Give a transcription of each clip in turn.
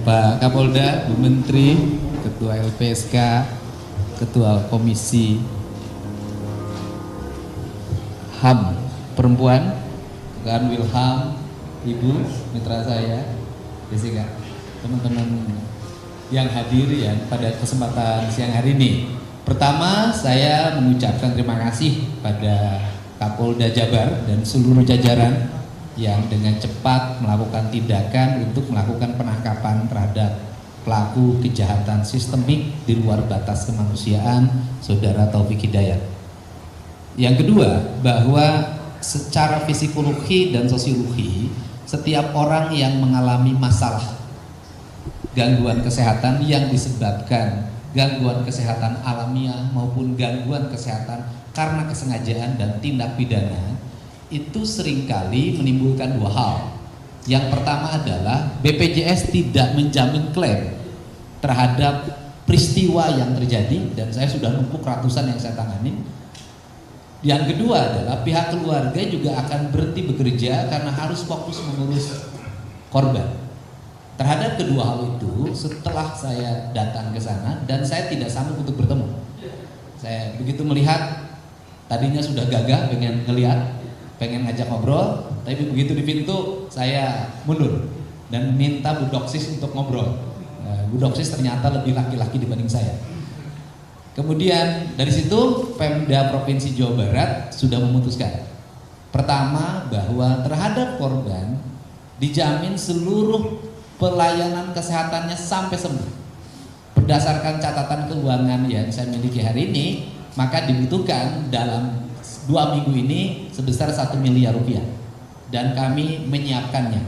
Pak Kapolda, Bu Menteri, Ketua LPSK, Ketua Komisi HAM Perempuan, Kan Wilham, Ibu, mitra saya, Jessica, teman-teman yang hadir ya pada kesempatan siang hari ini. Pertama, saya mengucapkan terima kasih pada Kapolda Jabar dan seluruh jajaran yang dengan cepat melakukan tindakan untuk melakukan penangkapan terhadap pelaku kejahatan sistemik di luar batas kemanusiaan, Saudara Taufik Hidayat. Yang kedua, bahwa secara psikologi dan sosiologi, setiap orang yang mengalami masalah gangguan kesehatan yang disebabkan gangguan kesehatan alamiah maupun gangguan kesehatan karena kesengajaan dan tindak pidana, itu seringkali menimbulkan dua hal. Yang pertama adalah BPJS tidak menjamin klaim terhadap peristiwa yang terjadi, dan saya sudah numpuk ratusan yang saya tangani. Yang kedua adalah pihak keluarga juga akan berhenti bekerja karena harus fokus mengurus korban. Terhadap kedua hal itu, setelah saya datang ke sana dan saya tidak sanggup untuk bertemu. Saya begitu melihat, tadinya sudah gagah pengen ngelihat, pengen ngajak ngobrol, tapi begitu di pintu saya mundur dan minta Bu Doksis untuk ngobrol. Bu Doksis ternyata lebih laki-laki dibanding saya. Kemudian dari situ Pemda Provinsi Jawa Barat sudah memutuskan, pertama, bahwa terhadap korban dijamin seluruh pelayanan kesehatannya sampai sembuh. Berdasarkan catatan keuangan yang saya miliki hari ini, maka dibutuhkan dalam 2 minggu ini sebesar 1 miliar rupiah, dan kami menyiapkannya.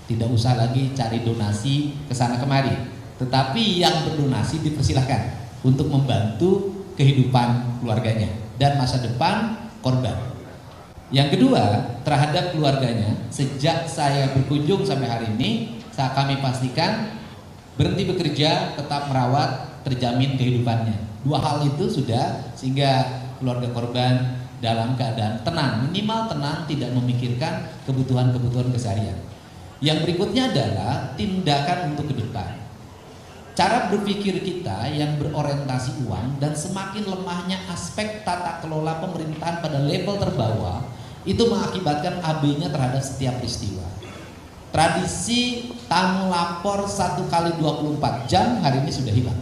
Tidak usah lagi cari donasi ke sana kemari, tetapi yang berdonasi dipersilahkan untuk membantu kehidupan keluarganya dan masa depan korban. Yang kedua, terhadap keluarganya, sejak saya berkunjung sampai hari ini, kami pastikan berhenti bekerja, tetap merawat, terjamin kehidupannya. Dua hal itu sudah, sehingga keluarga korban dalam keadaan tenang, minimal tenang, tidak memikirkan kebutuhan-kebutuhan keseharian. Yang berikutnya adalah tindakan untuk ke depan. Cara berpikir kita yang berorientasi uang dan semakin lemahnya aspek tata kelola pemerintahan pada level terbawah itu mengakibatkan AB-nya terhadap setiap peristiwa. Tradisi tamu lapor 1 kali 24 jam hari ini sudah hilang.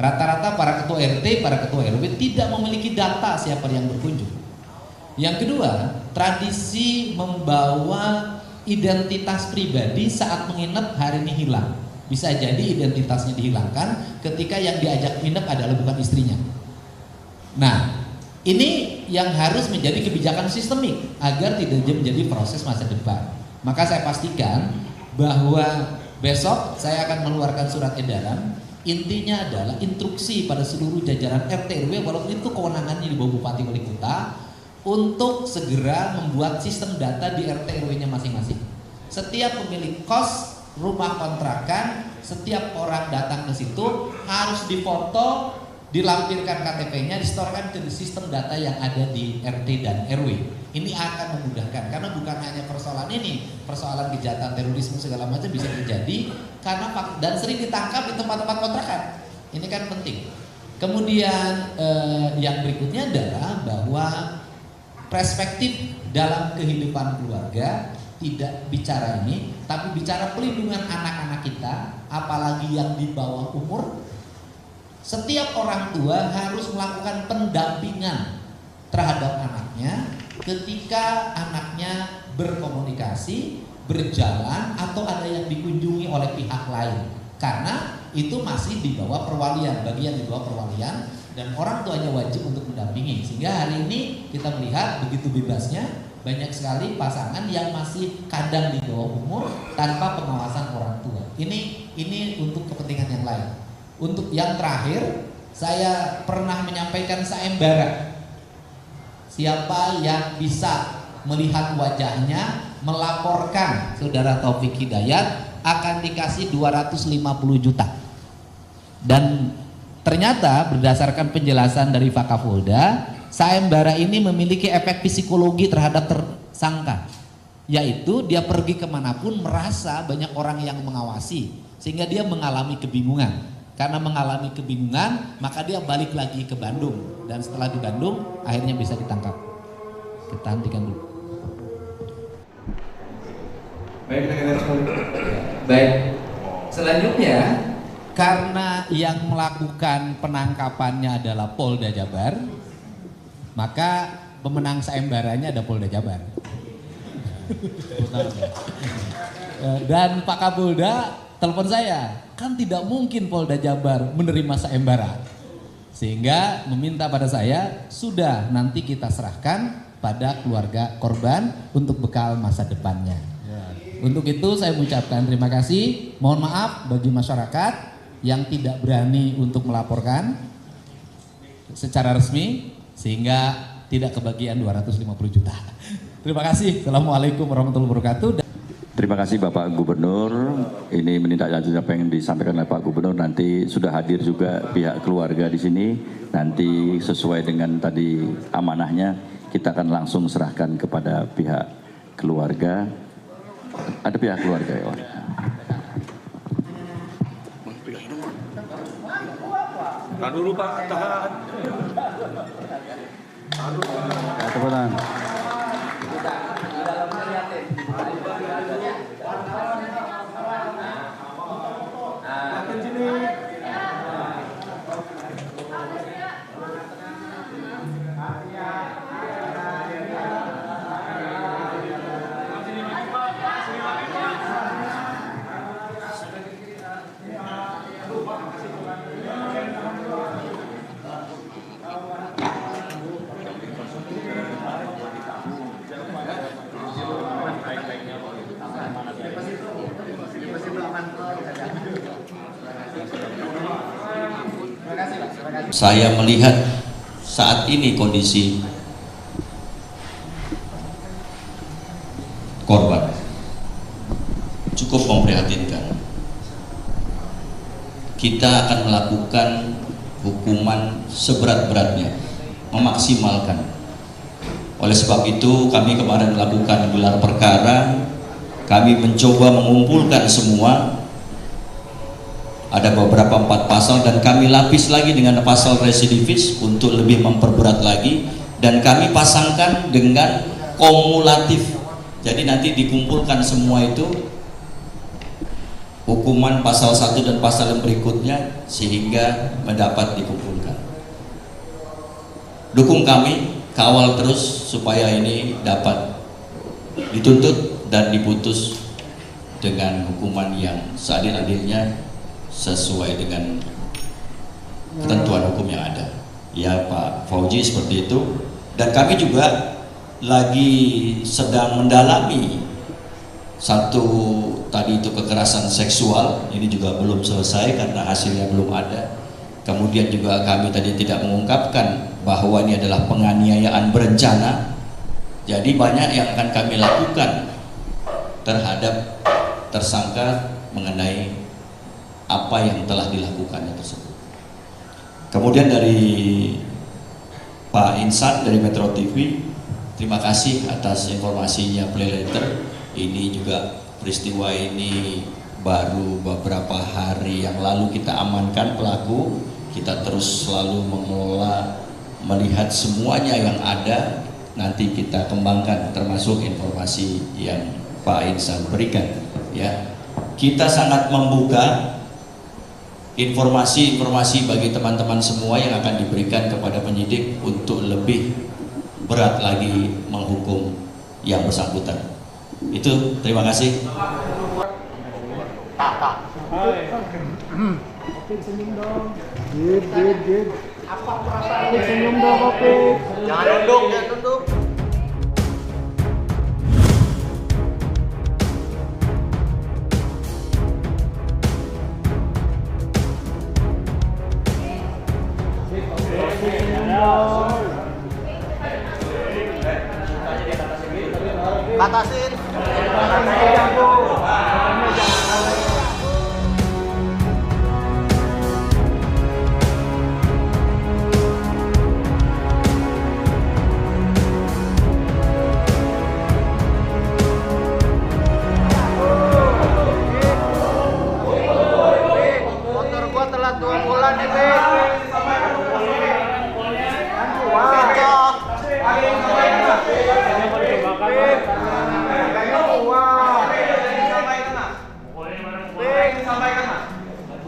Rata-rata para ketua RT, para ketua RW tidak memiliki data siapa yang berkunjung. Yang kedua, tradisi membawa identitas pribadi saat menginap hari ini hilang. Bisa jadi identitasnya dihilangkan ketika yang diajak menginap adalah bukan istrinya. Nah, ini yang harus menjadi kebijakan sistemik agar tidak menjadi proses masa depan. Maka saya pastikan bahwa besok saya akan mengeluarkan surat edaran. Intinya adalah instruksi pada seluruh jajaran RT RW, walaupun itu kewenangannya di bawah Bupati Wali Kota, untuk segera membuat sistem data di RT RW-nya masing-masing. Setiap pemilik kos, rumah kontrakan, setiap orang datang ke situ harus difoto, dilampirkan KTP-nya, disetorkan ke sistem data yang ada di RT dan RW. Ini akan memudahkan, karena bukan hanya persoalan ini, persoalan kejahatan terorisme segala macam bisa terjadi karena dan sering ditangkap di tempat-tempat kontrakan. Ini kan penting. Kemudian yang berikutnya adalah bahwa perspektif dalam kehidupan keluarga tidak bicara ini, tapi bicara pelindungan anak-anak kita, apalagi yang di bawah umur. Setiap orang tua harus melakukan pendampingan terhadap anaknya ketika anaknya berkomunikasi, berjalan, atau ada yang dikunjungi oleh pihak lain, karena itu masih di bawah perwalian, bagian di bawah perwalian, dan orang tuanya wajib untuk mendampingi. Sehingga hari ini kita melihat begitu bebasnya banyak sekali pasangan yang masih kadang di bawah umur tanpa pengawasan orang tua. Ini untuk kepentingan yang lain. Untuk yang terakhir, saya pernah menyampaikan sayembara. Siapa yang bisa melihat wajahnya, melaporkan Saudara Taufik Hidayat, akan dikasih 250 juta. Dan ternyata berdasarkan penjelasan dari Fakapolda, sayembara ini memiliki efek psikologi terhadap tersangka, yaitu dia pergi kemanapun merasa banyak orang yang mengawasi, sehingga dia mengalami kebingungan. Karena mengalami kebingungan, maka dia balik lagi ke Bandung, dan setelah di Bandung akhirnya bisa ditangkap. Kita hentikan dulu. Baik. Selanjutnya, karena yang melakukan penangkapannya adalah Polda Jabar, maka pemenang sayembaranya ada Polda Jabar. Dan Pak Kapolda telepon saya, kan tidak mungkin Polda Jabar menerima sayembara, sehingga meminta pada saya, sudah nanti kita serahkan pada keluarga korban untuk bekal masa depannya. Untuk itu saya mengucapkan terima kasih, mohon maaf bagi masyarakat yang tidak berani untuk melaporkan secara resmi, sehingga tidak kebagian 250 juta. Terima kasih. Assalamualaikum warahmatullahi wabarakatuh. Terima kasih Bapak Gubernur. Ini menindaklanjuti apa yang disampaikan oleh Pak Gubernur. Nanti sudah hadir juga pihak keluarga di sini. Nanti sesuai dengan tadi amanahnya, kita akan langsung serahkan kepada pihak keluarga. Ada pihak keluarga ya. Tahan dulu Pak, tahan. Teman. Saya melihat saat ini kondisi korban cukup memprihatinkan. Kita akan melakukan hukuman seberat-beratnya, memaksimalkan. Oleh sebab itu kami kemarin melakukan gelar perkara, kami mencoba mengumpulkan semua. Ada beberapa 4 pasal dan kami lapis lagi dengan pasal residivis untuk lebih memperberat lagi, dan kami pasangkan dengan kumulatif. Jadi nanti dikumpulkan semua itu hukuman pasal 1 dan pasal yang berikutnya sehingga mendapat dikumpulkan. Dukung kami, kawal terus supaya ini dapat dituntut dan diputus dengan hukuman yang seadil-adilnya sesuai dengan ketentuan hukum yang ada. Ya Pak Fauji, seperti itu. Dan kami juga lagi sedang mendalami satu tadi itu kekerasan seksual, ini juga belum selesai karena hasilnya belum ada. Kemudian juga kami tadi tidak mengungkapkan bahwa ini adalah penganiayaan berencana. Jadi banyak yang akan kami lakukan terhadap tersangka mengenai apa yang telah dilakukannya tersebut. Kemudian dari Pak Insan dari Metro TV, terima kasih atas informasinya play letter. Ini juga peristiwa ini baru beberapa hari yang lalu kita amankan pelaku. Kita terus selalu mengelola, melihat semuanya yang ada, nanti kita kembangkan termasuk informasi yang Pak Insan berikan. Ya, kita sangat membuka informasi-informasi bagi teman-teman semua yang akan diberikan kepada penyidik untuk lebih berat lagi menghukum yang bersangkutan. Itu, terima kasih. Senyum dong. Gid. Apa perasaan senyum dong, Kopi? Jangan nunduk. Batasin.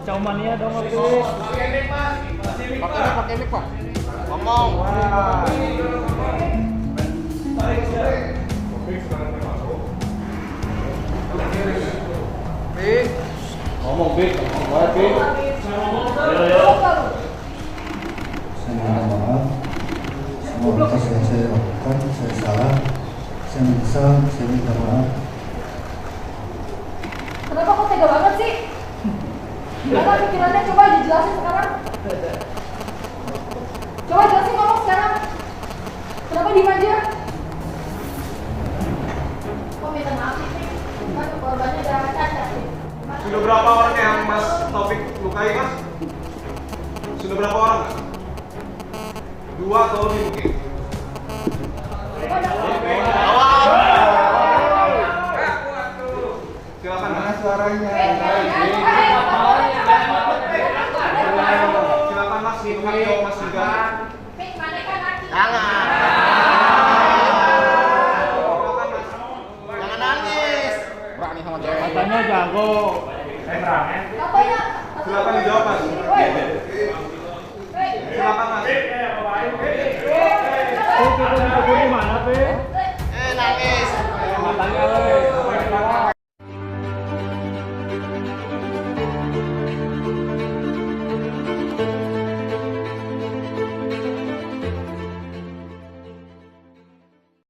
Ciao mania dong Opik. Pakai mic Pak. Ngomong. Pik. Ngomong Pik. Pik. Saya minta maaf, semua atas yang saya lakukan, saya salah, saya menyesal, saya minta maaf. Kenapa kok tega banget sih? Gimana pikirannya? Coba dijelasin sekarang. Coba jelasin, ngomong sekarang. Kenapa diem aja? Kok minta maaf sih? Kan korbannya udah cacat sih. Sudah berapa orang yang Mas Taufik lukai, Mas? Sudah berapa orang? 2 atau lebih mungkin? Silakan Mas. Suaranya. Silakan Mas, hitungan jawab Mas juga. Jangan. Jangan nangis. Katanya jago. Katanya. Silakan dijawab Mas. Woi.